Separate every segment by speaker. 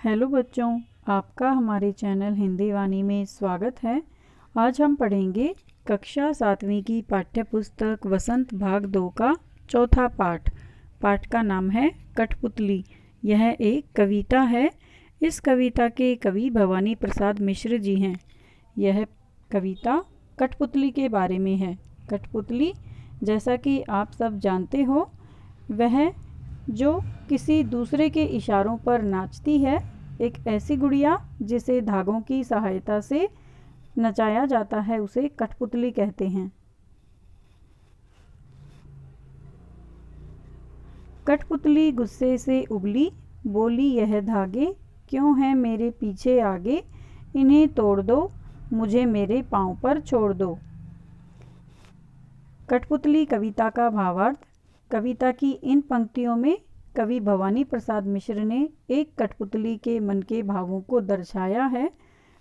Speaker 1: Hello बच्चों, आपका हमारे चैनल हिंदी वाणी में स्वागत है। आज हम पढ़ेंगे कक्षा 7वीं की पाठ्य पुस्तक वसंत भाग 2 का चौथा पाठ। पाठ का नाम है कठपुतली। यह एक कविता है। इस कविता के कवि भवानी प्रसाद मिश्र जी हैं। यह कविता कठपुतली के बारे में है। कठपुतली, जैसा कि आप सब जानते हो, वह जो किसी दूसरे के इशारों पर नाचती है, एक ऐसी गुड़िया जिसे धागों की सहायता से नचाया जाता है, उसे कठपुतली कहते हैं। कठपुतली गुस्से से उबली, बोली यह धागे क्यों हैं मेरे पीछे आगे, इन्हें तोड़ दो, मुझे मेरे पाँव पर छोड़ दो। कठपुतली कविता का भावार्थ। कविता की इन पंक्तियों में कवि भवानी प्रसाद मिश्र ने एक कठपुतली के मन के भावों को दर्शाया है।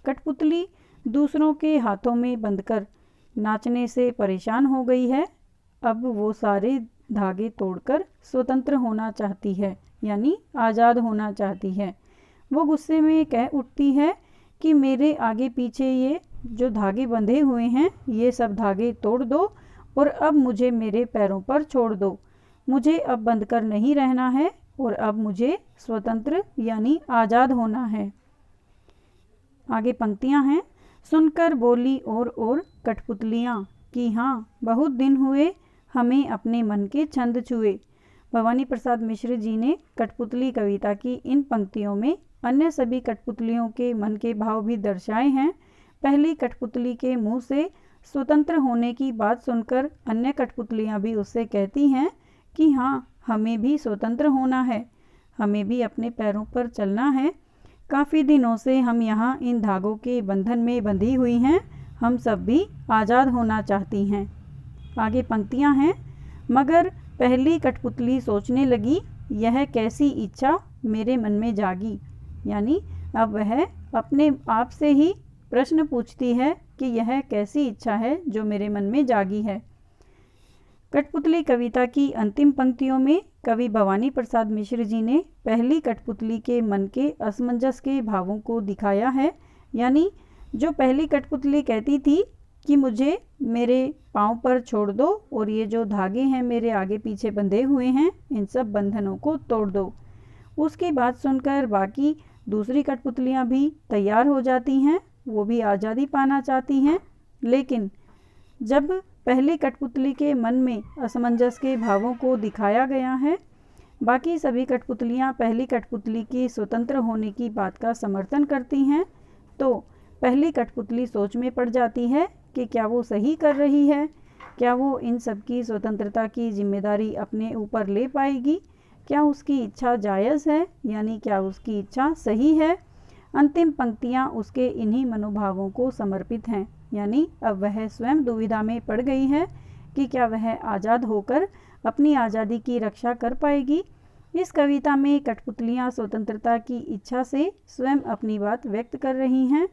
Speaker 1: कठपुतली दूसरों के हाथों में बंधकर नाचने से परेशान हो गई है। अब वो सारे धागे तोड़कर स्वतंत्र होना चाहती है, यानी आज़ाद होना चाहती है। वो गुस्से में कह उठती है कि मेरे आगे पीछे ये जो धागे बंधे हुए हैं, ये सब धागे तोड़ दो और अब मुझे मेरे पैरों पर छोड़ दो। मुझे अब बंधकर नहीं रहना है और अब मुझे स्वतंत्र यानी आज़ाद होना है। आगे पंक्तियां हैं। सुनकर बोली और कठपुतलियाँ कि हाँ, बहुत दिन हुए हमें अपने मन के छंद छुए। भवानी प्रसाद मिश्र जी ने कठपुतली कविता की इन पंक्तियों में अन्य सभी कठपुतलियों के मन के भाव भी दर्शाए हैं। पहली कठपुतली के मुँह से स्वतंत्र होने की बात सुनकर अन्य कठपुतलियाँ भी उससे कहती हैं कि हाँ, हमें भी स्वतंत्र होना है, हमें भी अपने पैरों पर चलना है। काफ़ी दिनों से हम यहाँ इन धागों के बंधन में बंधी हुई हैं, हम सब भी आज़ाद होना चाहती हैं। आगे पंक्तियाँ हैं। मगर पहली कठपुतली सोचने लगी, यह कैसी इच्छा मेरे मन में जागी, यानी अब वह अपने आप से ही प्रश्न पूछती है कि यह कैसी इच्छा है जो मेरे मन में जागी है। कठपुतली कविता की अंतिम पंक्तियों में कवि भवानी प्रसाद मिश्र जी ने पहली कठपुतली के मन के असमंजस के भावों को दिखाया है। यानी जो पहली कठपुतली कहती थी कि मुझे मेरे पाँव पर छोड़ दो और ये जो धागे हैं मेरे आगे पीछे बंधे हुए हैं, इन सब बंधनों को तोड़ दो। उसकी बात सुनकर बाकी दूसरी कठपुतलियाँ भी तैयार हो जाती हैं, वो भी आज़ादी पाना चाहती हैं। लेकिन जब पहली कठपुतली के मन में असमंजस के भावों को दिखाया गया है, बाकी सभी कठपुतलियाँ पहली कठपुतली की स्वतंत्र होने की बात का समर्थन करती हैं, तो पहली कठपुतली सोच में पड़ जाती है कि क्या वो सही कर रही है, क्या वो इन सब की स्वतंत्रता की जिम्मेदारी अपने ऊपर ले पाएगी, क्या उसकी इच्छा जायज़ है, यानी क्या उसकी इच्छा सही है। अंतिम पंक्तियाँ उसके इन्हीं मनोभावों को समर्पित हैं, यानी अब वह स्वयं दुविधा में पड़ गई है कि क्या वह आज़ाद होकर अपनी आज़ादी की रक्षा कर पाएगी। इस कविता में कठपुतलियाँ स्वतंत्रता की इच्छा से स्वयं अपनी बात व्यक्त कर रही हैं।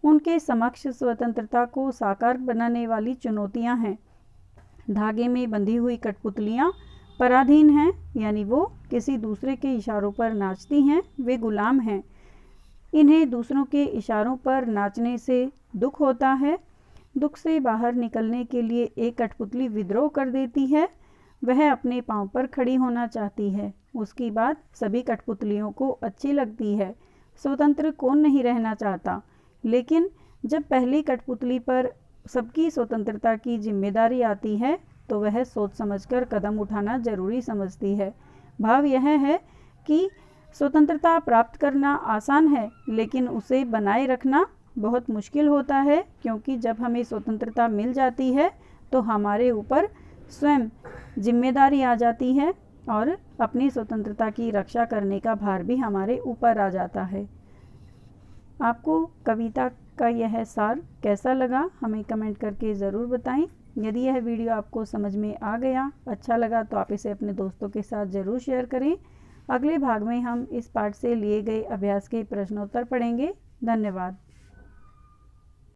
Speaker 1: उनके समक्ष स्वतंत्रता को साकार बनाने वाली चुनौतियाँ हैं। धागे में बंधी हुई कठपुतलियाँ पराधीन हैं, यानी वो किसी दूसरे के इशारों पर नाचती हैं, वे गुलाम हैं। इन्हें दूसरों के इशारों पर नाचने से दुख होता है। दुख से बाहर निकलने के लिए एक कठपुतली विद्रोह कर देती है। वह अपने पाँव पर खड़ी होना चाहती है। उसकी बात सभी कठपुतलियों को अच्छी लगती है। स्वतंत्र कौन नहीं रहना चाहता, लेकिन जब पहली कठपुतली पर सबकी स्वतंत्रता की जिम्मेदारी आती है तो वह सोच समझकर कदम उठाना जरूरी समझती है। भाव यह है कि स्वतंत्रता प्राप्त करना आसान है, लेकिन उसे बनाए रखना बहुत मुश्किल होता है, क्योंकि जब हमें स्वतंत्रता मिल जाती है तो हमारे ऊपर स्वयं जिम्मेदारी आ जाती है और अपनी स्वतंत्रता की रक्षा करने का भार भी हमारे ऊपर आ जाता है। आपको कविता का यह सार कैसा लगा, हमें कमेंट करके ज़रूर बताएं। यदि यह वीडियो आपको समझ में आ गया, अच्छा लगा, तो आप इसे अपने दोस्तों के साथ ज़रूर शेयर करें। अगले भाग में हम इस पाठ से लिए गए अभ्यास के प्रश्नोत्तर पढ़ेंगे। धन्यवाद।